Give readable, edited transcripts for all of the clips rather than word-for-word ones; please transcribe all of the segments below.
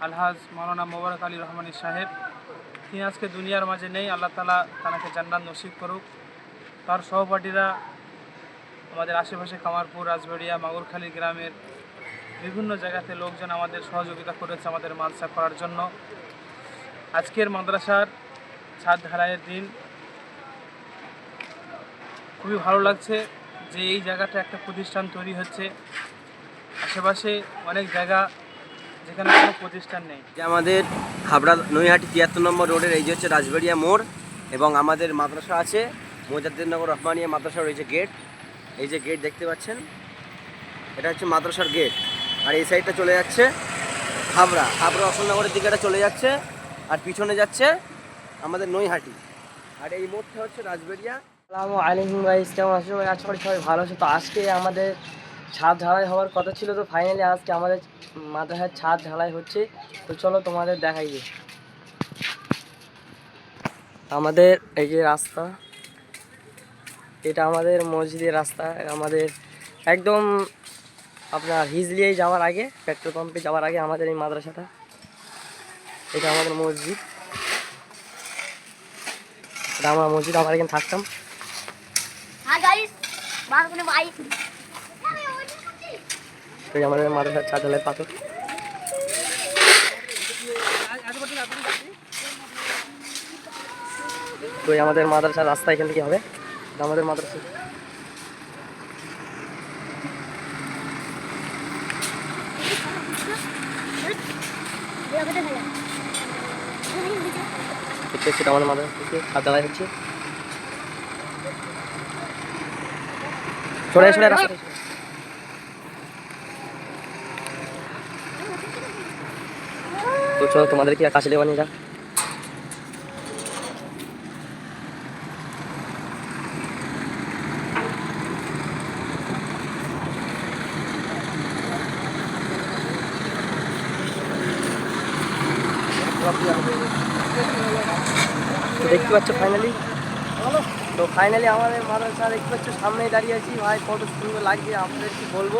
আলহাজ মাওলানা মোবারক আলী রহমানী সাহেব। তিনি আজকে দুনিয়ার মাঝে নেই। আল্লাহ তাআলা তাকে জান্নাত নসিব করুক। তার সহপাঠীরা আমাদের আশেপাশে কামারপুর, রাজবাড়িয়া, মাগুরখালী গ্রামের বিভিন্ন জায়গাতে লোকজন আমাদের সহযোগিতা করেছে আমাদের মাদ্রাসা করার জন্য। আজকের মাদ্রাসার ছাদ ঢালাইয়ের দিন। খুবই ভালো লাগছে যে এই জায়গাটা একটা প্রতিষ্ঠান তৈরি হচ্ছে। আশেপাশে অনেক জায়গা যেখানে কোনো প্রতিষ্ঠান নেই। যে আমাদের হাবড়া নৈহাটি ৭৩ নম্বর রোডের এই যে হচ্ছে রাজবাড়িয়া মোড়, এবং আমাদের মাদ্রাসা আছে মোজাদ্দেদনগর রহমানিয়া মাদ্রাসা রয়েছে গেট। এই যে গেট দেখতে পাচ্ছেন, এটা হচ্ছে মাদ্রাসার গেট। আর এই সাইডটা চলে যাচ্ছে হাবড়া অশোকনগরের দিকে চলে যাচ্ছে, আর পিছনে যাচ্ছে আমাদের নৈহাটি। আর এই মোড়টা হচ্ছে রাজবাড়িয়া। আসসালামু আলাইকুম গাইস, কেমন আছো? আশা করি সবাই ভালো আছে। তো আজকে আমাদের ছাদ ঢালাই হওয়ার কথা ছিল, তো ফাইনালি আজকে আমাদের মাদ্রাসার ছাদ ঢালাই হচ্ছে। তো চলো তোমাদের দেখাই যে আমাদের এই যে রাস্তা, এটা আমাদের মসজিদের রাস্তা। আমাদের একদম আপনার হিজলিয়ায় যাওয়ার আগে, পেট্রোল পাম্পে যাওয়ার আগে আমাদের এই মাদ্রাসাটা। এটা আমাদের মসজিদ, এটা আমার মসজিদ, আমরা এখানে থাকতাম। আমাদের মাদ্রাসার ছাদ ঢালাই পাথর। তো আমাদের মাদ্রাসার রাস্তা এখান থেকে হবে। আমাদের মাদ্রাসা সেটা আমাদের মাদ্রাসা থেকে ছাদ ঢালাই হচ্ছে। সরে সরে রাস্তা তো চলো তোমাদের কি কাছে লেবানি যা। দেখতে পাচ্ছ ফাইনালি, তো ফাইনালি আমাদের মাদ্রাসা দেখতে পাচ্ছ সামনেই দাঁড়িয়ে আছি। ভাই কত সুন্দর লাগছে, আপনাদের কি বলবো।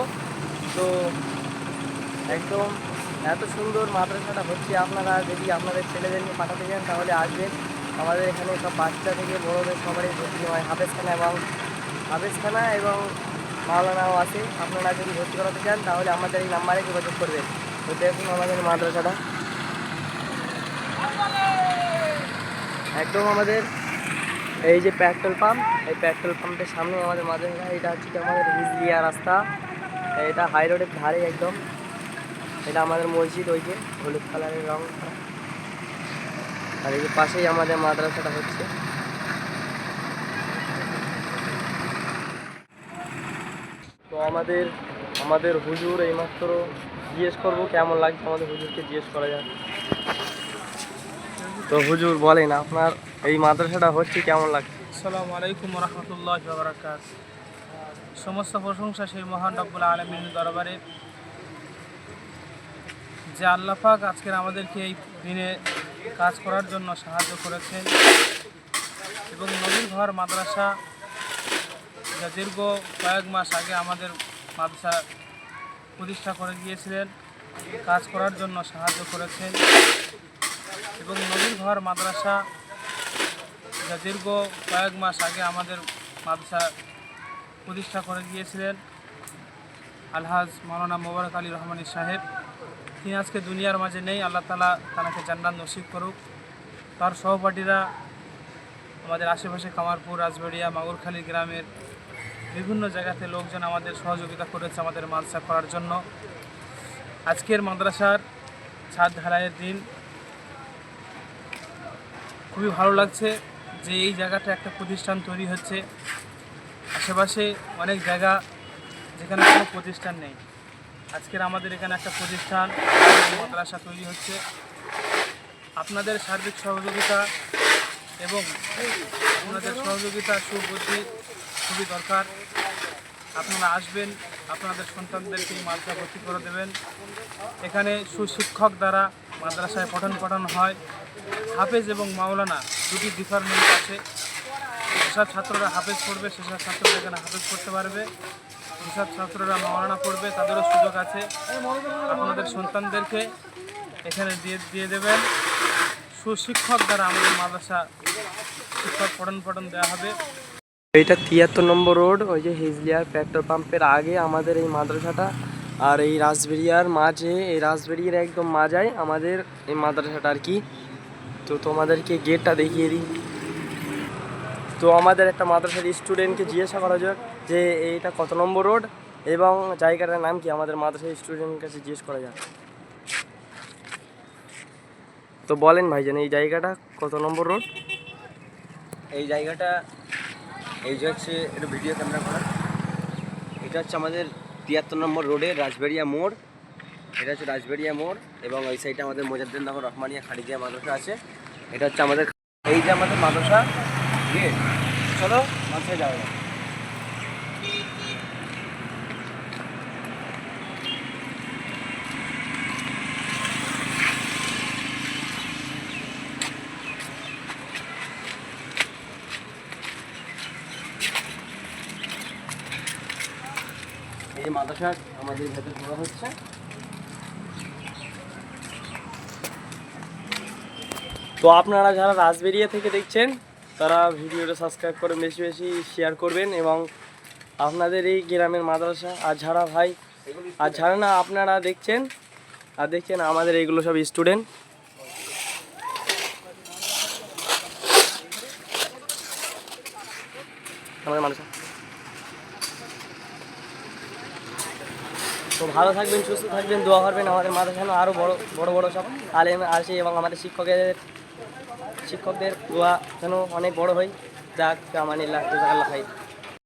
তো একদম এত সুন্দর মাদ্রাসাটা হচ্ছে। আপনারা যদি আপনাদের ছেলেদের নিয়ে পাঠাতে চান তাহলে আসবেন। আমাদের এখানে সব বাচ্চা থেকে বড়োদের সবারই ভর্তি হয়। হাফেজখানা এবং মাওলানাও আছে। আপনারা যদি ভর্তি করাতে চান তাহলে আমাদের এই নাম্বারে যোগাযোগ করবেন। তো দেখুন আমাদের মাদ্রাসাটা একদম আমাদের এই যে পেট্রোল পাম্প, এই পেট্রোল পাম্পের সামনে আমাদের মাদ্রাসা। এটা হচ্ছে আমাদের হিজলিয়া রাস্তা, এটা হাই রোডের ধারে একদম। এটা আমাদের মসজিদ, ওই যে হলুদ কালারের রং, আর এই যে পাশেই আমাদের মাদ্রাসাটা হচ্ছে। তো আমাদের হুজুর এইমাত্র জিজ্ঞেস করবো কেমন লাগছে, আমাদের হুজুরকে জিজ্ঞেস করা যায়। তো হুজুর বলেন আপনার এই মাদ্রাসাটা হচ্ছে কেমন লাগছে? আসসালামু আলাইকুম রহমতুল্লাহ বারাকাত। সমস্ত প্রশংসা সেই মহান রব্বুল আলামিনের দরবারে, যে আল্লাহ পাক আজকের আমাদেরকে এই দিনে কাজ করার জন্য সাহায্য করেছেন। এবং নবীর ঘর মাদ্রাসা যা দীর্ঘ কয়েক মাস আগে আমাদের মাদ্রাসা প্রতিষ্ঠা করে গিয়েছিলেন, কাজ করার জন্য সাহায্য করেছেন। এবং নবীর ঘর মাদ্রাসা যা দীর্ঘ কয়েক মাস আগে আমাদের মাদ্রাসা প্রতিষ্ঠা করে গিয়েছিলেন আলহাজ মাওলানা মোবারক আলী রহমানী সাহেব। তিনি আজকে দুনিয়ার মাঝে নেই। আল্লাহ তাআলা তাকে জান্নাত নসিব করুক। তার সহপাঠীরা আমাদের আশেপাশে কামারপুর, রাজবাড়িয়া, মাগুরখালী গ্রামের বিভিন্ন জায়গাতে লোকজন আমাদের সহযোগিতা করেছে আমাদের মাদ্রাসা করার জন্য। আজকের মাদ্রাসার ছাদ ঢালাইয়ের দিন। খুবই ভালো লাগছে যে এই জায়গাটা একটা প্রতিষ্ঠান তৈরি হচ্ছে। আশেপাশে অনেক জায়গা যেখানে কোনো প্রতিষ্ঠান নেই। আজকের আমাদের এখানে একটা প্রতিষ্ঠান মাদ্রাসা তৈরি হচ্ছে। আপনাদের সার্বিক সহযোগিতা এবং আপনাদের সহযোগিতা সুবুদ্ধি খুবই দরকার। আপনারা আসবেন, আপনাদের সন্তানদেরকে এই মাদ্রাসা ভর্তি করে দেবেন। এখানে সুশিক্ষক দ্বারা মাদ্রাসায় পঠন পাঠন হয়। হাফেজ এবং মাওলানা দুটি ডিপার্টমেন্ট আছে। যেসব ছাত্ররা হাফেজ পড়বে সেসব ছাত্ররা এখানে হাফেজ পড়তে পারবে, যেসব ছাত্ররা মাওলানা পড়বে তাদেরও সুযোগ আছে। আপনাদের সন্তানদেরকে এখানে দিয়ে দিয়ে দেবেন। সুশিক্ষক দ্বারা আমাদের মাদ্রাসা শিক্ষক পঠন দেওয়া হবে। এইটা 73 নম্বর রোড, ওই যে হিজলিয়ার পেট্রোল পাম্পের আগে আমাদের এই মাদ্রাসাটা। আর এই রাসবেরিয়ার মাঝে, এই রাসবেরিয়ার একদম মাঝায় আমাদের এই মাদ্রাসাটা আর কি। তো তোমাদেরকে গেটটা দেখিয়ে দিই। তো আমাদের একটা মাদ্রাসার স্টুডেন্টকে জিজ্ঞাসা করা যাক যে এইটা কত নম্বর রোড এবং জায়গাটার নাম কি, আমাদের মাদ্রাসার স্টুডেন্টের কাছে জিজ্ঞেস করা যাক। তো বলেন ভাইজান, এই জায়গাটা কত নম্বর রোড? এই জায়গাটা, এই যে হচ্ছে একটু ভিডিও ক্যামেরা করা, এটা হচ্ছে আমাদের 73 নম্বর রোডের রাজবেরিয়া মোড়। এটা হচ্ছে রাজবেরিয়া মোড় এবং ওই সাইডে আমাদের মোজাদ্দেদনগর রহমানিয়া খাদিজা মাদ্রাসা আছে। এটা হচ্ছে আমাদের, এই যে আমাদের মাদ্রাসা গেট। চলো মাদ্রাসায় যাওয়া যাক। এই মাদ্রাসা আমাদের ভেতর ঢোকা হচ্ছে। তো আপনারা যারা রাসবেরিয়া থেকে দেখছেন তারা ভিডিওটা সাবস্ক্রাইব করে বেশি বেশি শেয়ার করবেন এবং আপনাদের এই গ্রামের মাদ্রাসা আর যারা না আপনারা দেখছেন আমাদের এইগুলো সব স্টুডেন্ট। আমাদের মাদ্রাসা। তো ভালো থাকবেন, সুস্থ থাকবেন, দোয়া করবেন আমাদের মাদ্রাসা যেন আরও বড় বড় সব আলেম আসে এবং আমাদের শিক্ষকদের দোয়া যেন অনেক বড় হয়। যাক আমানিল্লাহ, জাযাকাল্লাহ খাইর।